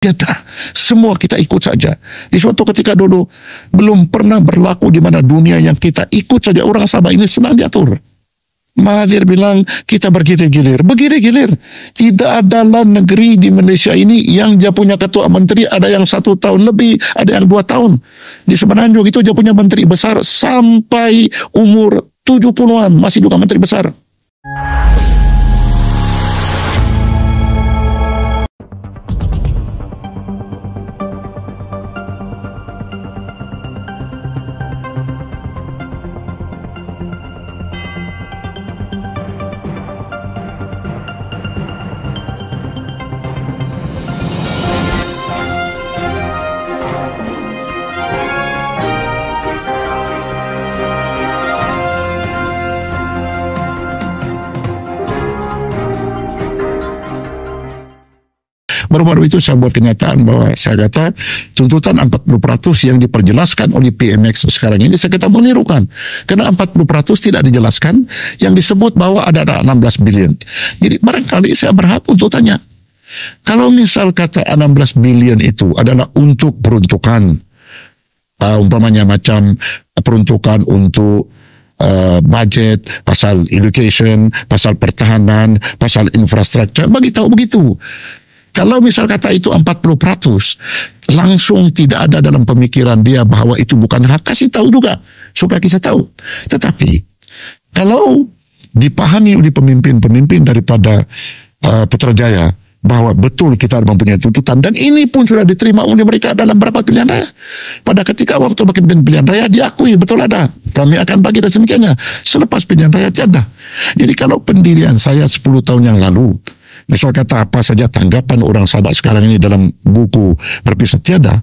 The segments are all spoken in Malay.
Tiada, semua kita ikut saja. Di suatu ketika dulu belum pernah berlaku di mana dunia yang kita ikut saja. Orang Sabah ini senang diatur. Mahathir bilang kita bergilir-gilir. Bergilir-gilir. Tidak ada negeri di Malaysia ini yang dia punya ketua menteri ada yang 1 tahun lebih, ada yang 2 tahun. Di Semenanjung itu dia punya menteri besar sampai umur 70-an masih juga menteri besar. Baru-baru itu saya buat kenyataan bahwa saya kata tuntutan 40% yang diperjelaskan oleh PMX sekarang ini saya kata menirukan. Karena 40% tidak dijelaskan yang disebut bahwa ada 16 bilion. Jadi barangkali saya berhak untuk tanya. Kalau misal kata 16 bilion itu adalah untuk peruntukan, umpamanya macam peruntukan untuk budget, pasal education, pasal pertahanan, pasal infrastruktur, bagi tahu begitu. Kalau misal kata itu 40%, langsung tidak ada dalam pemikiran dia bahwa itu bukan hak, kasih tahu juga, supaya kita tahu. Tetapi, kalau dipahami oleh pemimpin-pemimpin daripada Putrajaya, bahwa betul kita mempunyai tuntutan, dan ini pun sudah diterima oleh mereka dalam beberapa pilihan raya. Pada ketika waktu bagi pilihan raya, diakui betul ada. Kami akan bagi dan semikanya. Selepas pilihan raya, tiada. Jadi kalau pendirian saya 10 tahun yang lalu, misal kata apa saja tanggapan orang Sabah sekarang ini dalam buku berpisah tiada.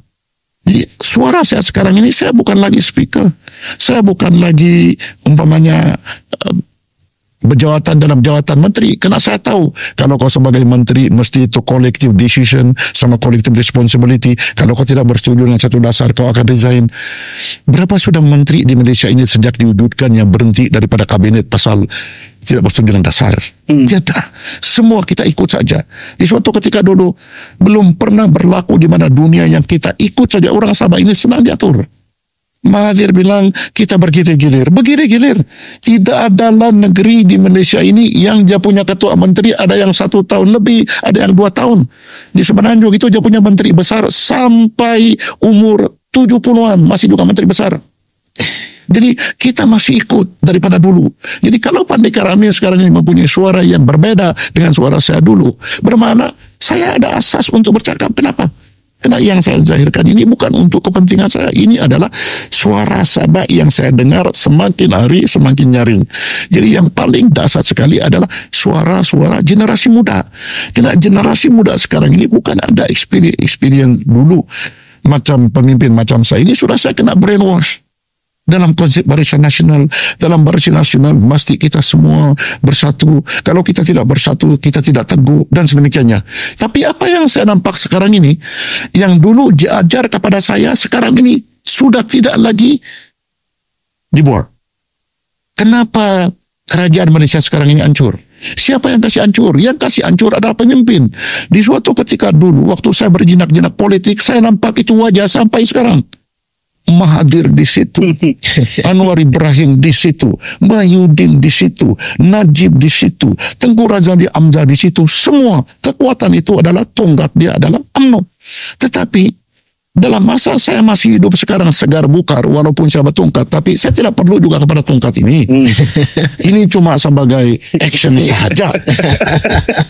Jadi suara saya sekarang ini, saya bukan lagi speaker. Saya bukan lagi umpamanya berjawatan dalam jawatan menteri. Karena saya tahu kalau kau sebagai menteri mesti itu collective decision sama collective responsibility. Kalau kau tidak bersetuju dengan satu dasar kau akan resign. Berapa sudah menteri di Malaysia ini sejak diwujudkan yang berhenti daripada kabinet pasal tidak bersetuju dengan dasar. Tiada. Semua kita ikut saja. Di suatu ketika dulu belum pernah berlaku di mana dunia yang kita ikut saja. Orang Sabah ini senang diatur. Mahathir bilang kita bergilir-gilir. Bergilir-gilir. Tidak ada negeri di Malaysia ini yang dia punya ketua menteri ada yang 1 tahun lebih, ada yang 2 tahun. Di Semenanjung itu dia punya menteri besar sampai umur 70-an masih juga menteri besar. Jadi kita masih ikut daripada dulu. Jadi kalau Pandai Ramli sekarang ini mempunyai suara yang berbeda dengan suara saya dulu, bermakna saya ada asas untuk bercakap. Kenapa? Karena yang saya zahirkan ini bukan untuk kepentingan saya. Ini adalah suara Sabah yang saya dengar semakin hari semakin nyaring. Jadi yang paling dasar sekali adalah suara-suara generasi muda. Karena generasi muda sekarang ini bukan ada experience dulu. Macam pemimpin macam saya ini sudah saya kena brainwash. Dalam konsep Barisan Nasional, dalam Barisan Nasional mesti kita semua bersatu. Kalau kita tidak bersatu, kita tidak teguh dan sedemikiannya. Tapi apa yang saya nampak sekarang ini, yang dulu diajar kepada saya, sekarang ini sudah tidak lagi dibuat. Kenapa kerajaan Malaysia sekarang ini hancur? Siapa yang kasih hancur? Yang kasih hancur adalah pemimpin. Di suatu ketika dulu, waktu saya berjinak-jinak politik, saya nampak itu wajah sampai sekarang. Mahathir di situ, Anwar Ibrahim di situ, Mahyudin di situ, Najib di situ, Tengku Razali Hamzah di situ. Semua kekuatan itu adalah tonggak dia adalah UMNO. Tetapi dalam masa saya masih hidup sekarang segar bukar walaupun saya bertongkat, tapi saya tidak perlu juga kepada tongkat ini. Ini cuma sebagai action sahaja.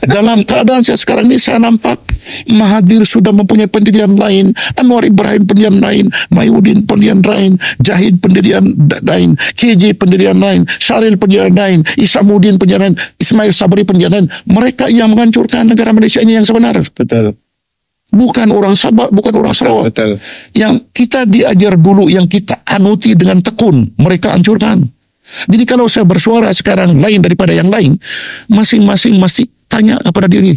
Dalam keadaan saya sekarang ini saya nampak Mahathir sudah mempunyai pendirian lain, Anwar Ibrahim pendirian lain, Mahyudin pendirian lain, Jahid pendirian lain, KJ pendirian lain, Syaril pendirian lain, Isamuddin pendirian lain, Ismail Sabri pendirian lain. Mereka yang menghancurkan negara Malaysia ini yang sebenar. Betul. Bukan orang Sabah, bukan orang Sarawak. Betul. Yang kita diajar dulu, yang kita anuti dengan tekun, mereka hancurkan. Jadi kalau saya bersuara sekarang lain daripada yang lain, masing-masing mesti tanya kepada diri,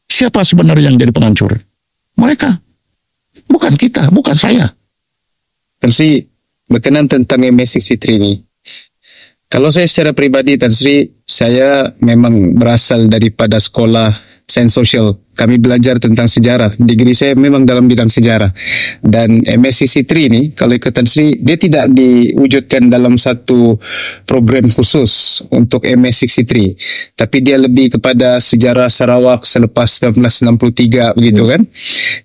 siapa sebenarnya yang jadi penghancur? Mereka. Bukan kita, bukan saya. Tan Sri, berkenan tentang MSX3 ini. Kalau saya secara pribadi, Tan Sri, saya memang berasal daripada sekolah Sains Sosial. Kami belajar tentang sejarah. Degree saya memang dalam bidang sejarah. Dan MSCC3 ini, kalau ikut Tan Sri, dia tidak diwujudkan dalam satu program khusus untuk MSCC3. Tapi dia lebih kepada sejarah Sarawak selepas 1963 begitu kan.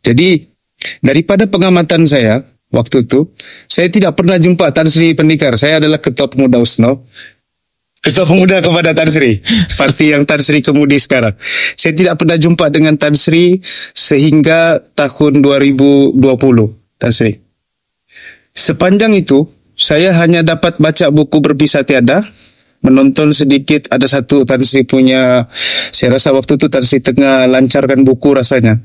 Jadi daripada pengamatan saya waktu itu, saya tidak pernah jumpa Tan Sri Pendikar. Saya adalah ketua pemuda USNO. Ketua pemuda kepada Tan Sri, parti yang Tan Sri kemudi sekarang. Saya tidak pernah jumpa dengan Tan Sri sehingga tahun 2020, Tan Sri. Sepanjang itu, saya hanya dapat baca buku Berpisah Tiada, menonton sedikit, ada satu Tan Sri punya, saya rasa waktu itu Tan Sri tengah lancarkan buku rasanya,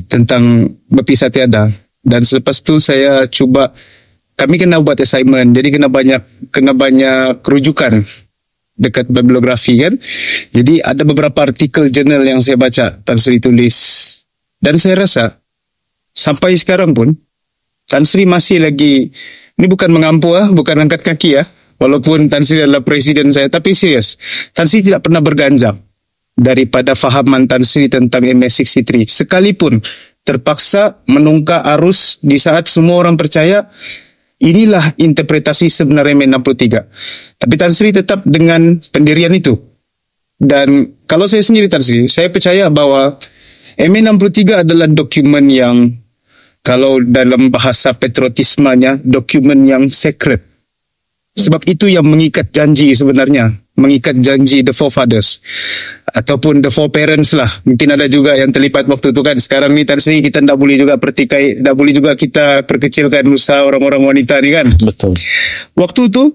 tentang Berpisah Tiada. Dan selepas itu saya cuba, kami kena buat assignment, jadi kena banyak rujukan dekat bibliografi kan. Jadi ada beberapa artikel jurnal yang saya baca Tan Sri tulis. Dan saya rasa sampai sekarang pun Tan Sri masih lagi, ini bukan mengampu bukan angkat kaki walaupun Tan Sri adalah presiden saya, tapi serius, Tan Sri tidak pernah berganjang daripada fahaman Tan Sri tentang MS63 sekalipun terpaksa menungkah arus di saat semua orang percaya inilah interpretasi sebenarnya MN63. Tapi Tan Sri tetap dengan pendirian itu. Dan kalau saya sendiri Tan Sri, saya percaya bahwa MN63 adalah dokumen yang, kalau dalam bahasa patriotismenya, dokumen yang sacred. Sebab itu yang mengikat janji sebenarnya. Mengikat janji the forefathers. Ataupun the foreparents lah. Mungkin ada juga yang terlibat waktu itu kan. Sekarang ni Tan Sri, kita tidak boleh juga pertikai, tidak boleh juga kita perkecilkan usaha orang-orang wanita ni kan. Betul. Waktu itu,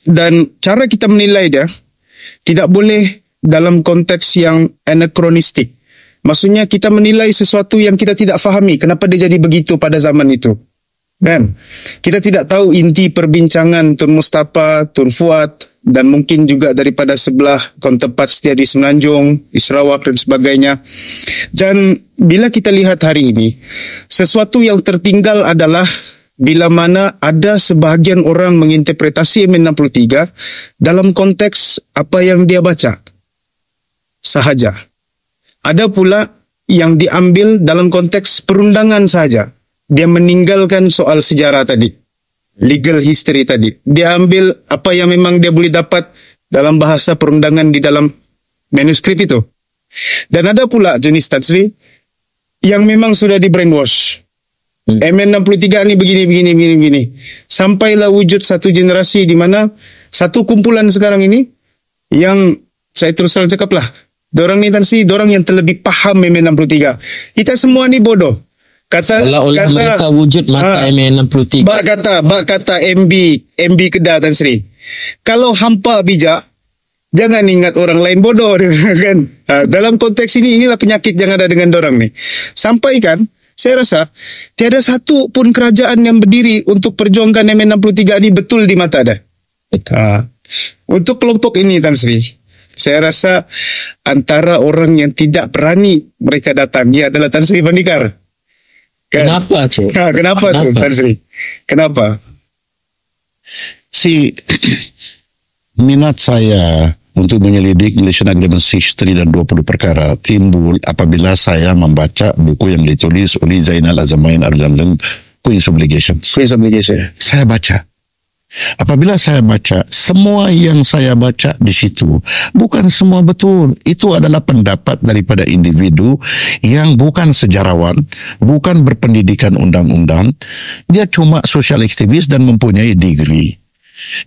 dan cara kita menilai dia, tidak boleh dalam konteks yang anachronistik. Maksudnya kita menilai sesuatu yang kita tidak fahami. Kenapa dia jadi begitu pada zaman itu. Kan? Kita tidak tahu inti perbincangan Tun Mustafa, Tun Fuad, dan mungkin juga daripada sebelah kontempat setia di Semenanjung, di Sarawak dan sebagainya. Dan bila kita lihat hari ini, sesuatu yang tertinggal adalah bila mana ada sebahagian orang menginterpretasi MN63 dalam konteks apa yang dia baca sahaja. Ada pula yang diambil dalam konteks perundangan saja. Dia meninggalkan soal sejarah tadi, legal history tadi. Dia ambil apa yang memang dia boleh dapat dalam bahasa perundangan di dalam manuskrip itu. Dan ada pula jenis Tan Sri yang memang sudah di brainwash. MN63 ni begini. Sampailah wujud satu generasi di mana satu kumpulan sekarang ini yang saya terus terang cakap lah, dorang ni Tan Sri, dorang yang terlebih paham MN63. Kita semua ni bodoh. Kata mereka wujud masa MN63. Bak kata MB Kedah Tan Sri. Kalau hampa bijak, jangan ingat orang lain bodoh kan. Dalam konteks ini, inilah penyakit yang ada dengan dorang ni. Sampaikan, saya rasa tiada satu pun kerajaan yang berdiri untuk perjuangkan MN63 ni betul di mata dia. Untuk kelompok ini Tan Sri, saya rasa antara orang yang tidak berani mereka datang, dia adalah Tan Sri Pendikar. Kan? Kenapa tu? Kenapa tu Tan Sri? Kenapa? Minat saya untuk menyelidik Malaysian Agreement 63 dan 20 perkara timbul apabila saya membaca buku yang ditulis oleh Zainal Azamain Arzanlan, Queen's Obligation. Saya baca. Apabila saya baca, semua yang saya baca di situ bukan semua betul. Itu adalah pendapat daripada individu yang bukan sejarawan, bukan berpendidikan undang-undang. Dia cuma social aktivis dan mempunyai degree.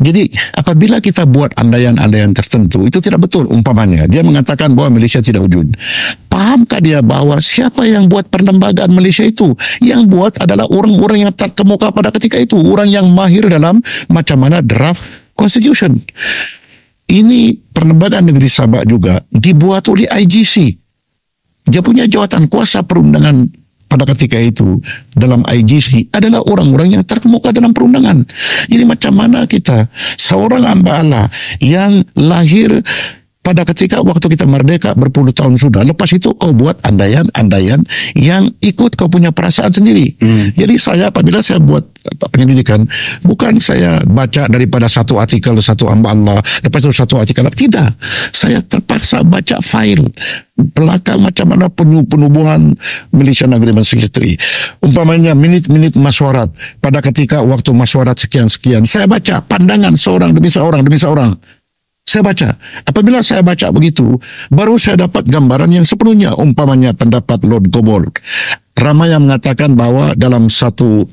Jadi apabila kita buat andaian-andaian tertentu, itu tidak betul. Umpamanya dia mengatakan bahwa Malaysia tidak wujud. Pahamkah dia bahwa siapa yang buat perlembagaan Malaysia itu? Yang buat adalah orang-orang yang terkemuka pada ketika itu, orang yang mahir dalam macam mana draft constitution. Ini perlembagaan negeri Sabak juga dibuat oleh IGC. Dia punya jawatan kuasa perundangan pada ketika itu dalam IGC adalah orang-orang yang terkemuka dalam perundangan. Jadi macam mana kita, seorang hamba Allah yang lahir pada ketika waktu kita merdeka berpuluh tahun sudah, lepas itu kau buat andaian-andaian yang ikut kau punya perasaan sendiri. Jadi saya apabila saya buat penyelidikan, bukan saya baca daripada satu artikel, satu hamba Allah, lepas itu satu artikel, tidak. Saya terpaksa baca file belakang macam mana penubuhan Malaysian Agreement Secretary. Umpamanya minit-minit masyarakat, pada ketika waktu masyarakat sekian-sekian, saya baca pandangan seorang demi seorang. Saya baca. Apabila saya baca begitu, baru saya dapat gambaran yang sepenuhnya. Umpamanya pendapat Lord Gobol. Ramai yang mengatakan bahwa dalam satu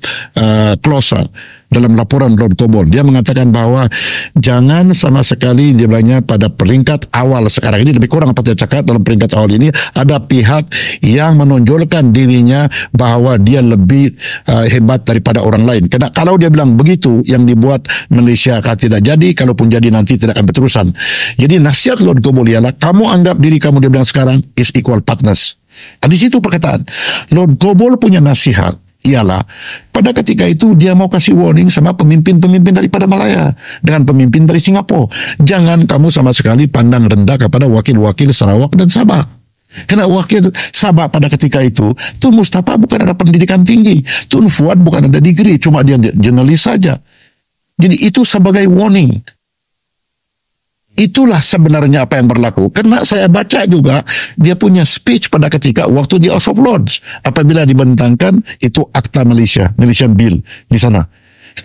klausa dalam laporan Lord Gobol, dia mengatakan bahwa jangan sama sekali dia bilangnya pada peringkat awal sekarang ini, lebih kurang apa dia cakap dalam peringkat awal ini, ada pihak yang menonjolkan dirinya bahwa dia lebih hebat daripada orang lain. Karena kalau dia bilang begitu, yang dibuat Malaysia akan tidak jadi, kalaupun jadi nanti tidak akan berterusan. Jadi nasihat Lord Gobol ialah, kamu anggap diri kamu, dia bilang sekarang, is equal partners. Di situ perkataan Lord Gobol punya nasihat ialah pada ketika itu dia mau kasih warning sama pemimpin-pemimpin daripada Malaya dengan pemimpin dari Singapura. Jangan kamu sama sekali pandang rendah kepada wakil-wakil Sarawak dan Sabah. Karena wakil Sabah pada ketika itu, Tun Mustafa bukan ada pendidikan tinggi, Tun Fuad bukan ada degree, cuma dia jurnalis saja. Jadi itu sebagai warning. Itulah sebenarnya apa yang berlaku. Karena saya baca juga dia punya speech pada ketika waktu di House of Lords, apabila dibentangkan itu Akta Malaysia, Malaysian Bill di sana.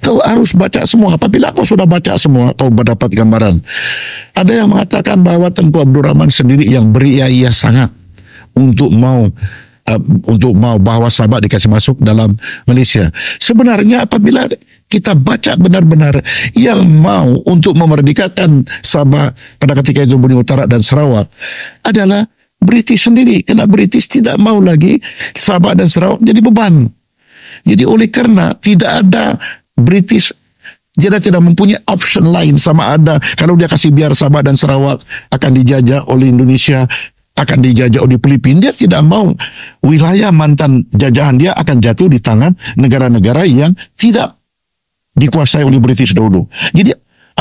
Kau harus baca semua. Apabila kau sudah baca semua, kau mendapat gambaran. Ada yang mengatakan bahwa Tengku Abdul Rahman sendiri yang beria-ia sangat untuk mau bahwa Sabah dikasih masuk dalam Malaysia. Sebenarnya apabila kita baca benar-benar, yang mau untuk memerdekakan Sabah pada ketika itu Bumi Utara dan Sarawak adalah British sendiri. Karena British tidak mau lagi Sabah dan Sarawak jadi beban. Jadi oleh kerana tidak ada British, dia tidak mempunyai option lain, sama ada kalau dia kasih biar Sabah dan Sarawak akan dijajah oleh Indonesia, akan dijajah oleh Filipina. Dia tidak mau wilayah mantan jajahan dia akan jatuh di tangan negara-negara yang tidak dikuasai oleh British dahulu. Jadi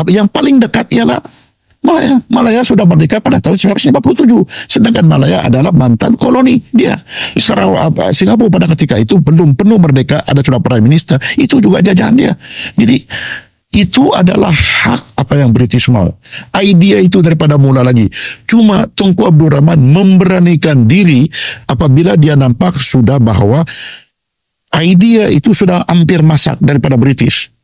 yang paling dekat ialah Malaya. Malaya sudah merdeka pada tahun 1957. Sedangkan Malaya adalah mantan koloni dia. Sarawak, Singapura pada ketika itu belum penuh merdeka, ada sudah Prime Minister, itu juga jajahan dia. Jadi itu adalah hak apa yang British mau. Idea itu daripada mula lagi. Cuma Tunku Abdul Rahman memberanikan diri apabila dia nampak sudah bahwa idea itu sudah hampir masak daripada British.